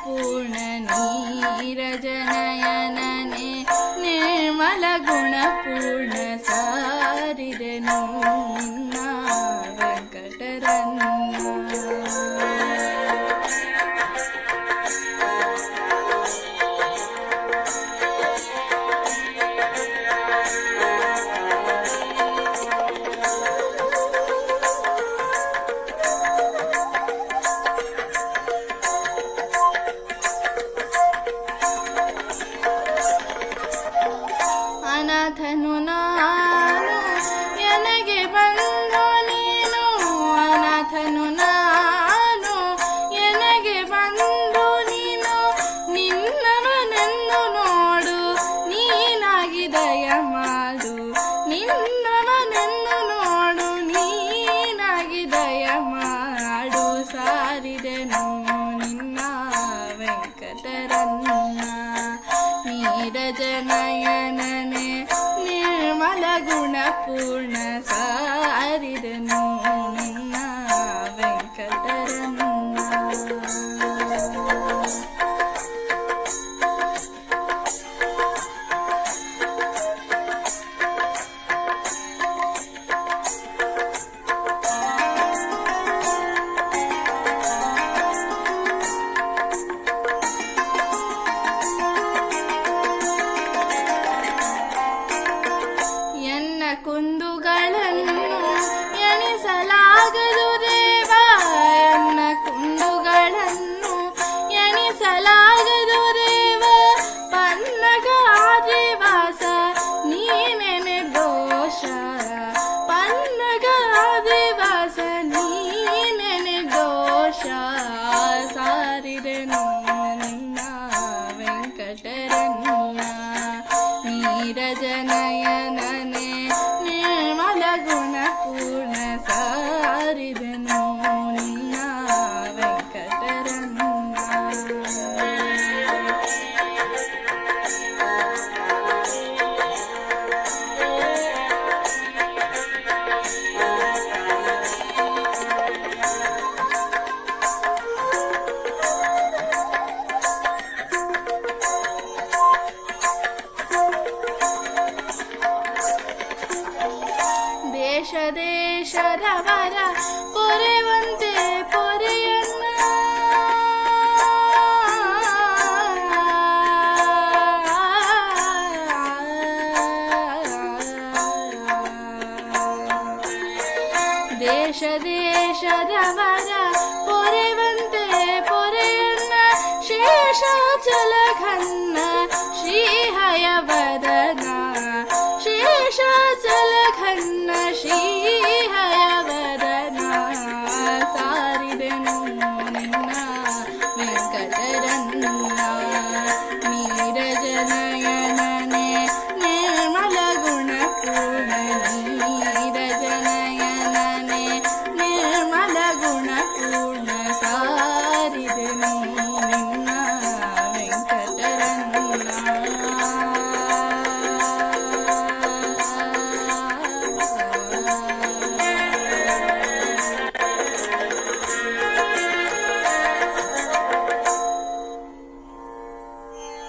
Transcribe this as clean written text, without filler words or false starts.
ಪೂರ್ಣ ನೀರಜನಯನನೆ ನಿರ್ಮಲ ಗುಣಪೂರ್ಣ ಸಾರಿದೆನು ನಿನ್ನ ವೆಂಕಟರನ್ನ. ಅನಾಥನು ನಾನು ಎನಗೆ ಬಂದು ನೀನು, ಅನಾಥನು ನಾನು ಎನಗೆ ಬಂದು ನೀನು, ನಿನ್ನವನೆಂದು ನೋಡು ನೀನಾಗಿ ದಯ ಮಾಡು, ನಿನ್ನವನೆಂದು ನೋಡು ನೀನಾಗಿ ದಯ ಮಾಡು, ಸಾರಿದೆನು ನಿನ್ನ ವೆಂಕಟರನ್ನ. ನೀರಜನಯನನೆ ನಿರ್ಮಲ ಗುಣಪೂರ್ಣ ಸಾರಿದೆನು ನಿನ್ನ ವೆಂಕಟರನ್ನ. ಕುಂದುಗಳನ್ನು ಎಣಿಸಲಾಗದು ದೇವ, ಎನ್ನ ಕುಂದುಗಳನ್ನು ಎಣಿಸಲಾಗದು ದೇವ, ಪನ್ನಗಾದಿವಾಸ ನೀನೆ ನಿರ್ದೋಷ, ಪನ್ನಗಾದಿವಾಸ ನೀನೆ ನಿರ್ದೋಷ, ಸಾರಿದೆನು ನಿನ್ನ ವೆಂಕಟರನ್ನ. ನೀರಜನಯನನೆ ನಿರ್ಮಲ ಗುಣಪೂರ್ಣ ಸಾರಿದೆನು ನಿನ್ನ ವೆಂಕಟರನ್ನ. ದೇಶ ದೇಶದವರ ಪೊರೆವಂತೆ ಪೊರೆಯನ್ನ, ದೇಶ ದೇಶದವರ ಪೊರೆವಂತೆ ಪೊರೆಯನ್ನ, ಶೇಷಾಚಲ ಘನ್ನ ಶ್ರೀಹಯವದನ, ಶೇಷಾಚಲ ಘನ್ನ ಶ್ರೀಹಯವದನ, ಸಾರಿದೆನು ನಿನ್ನ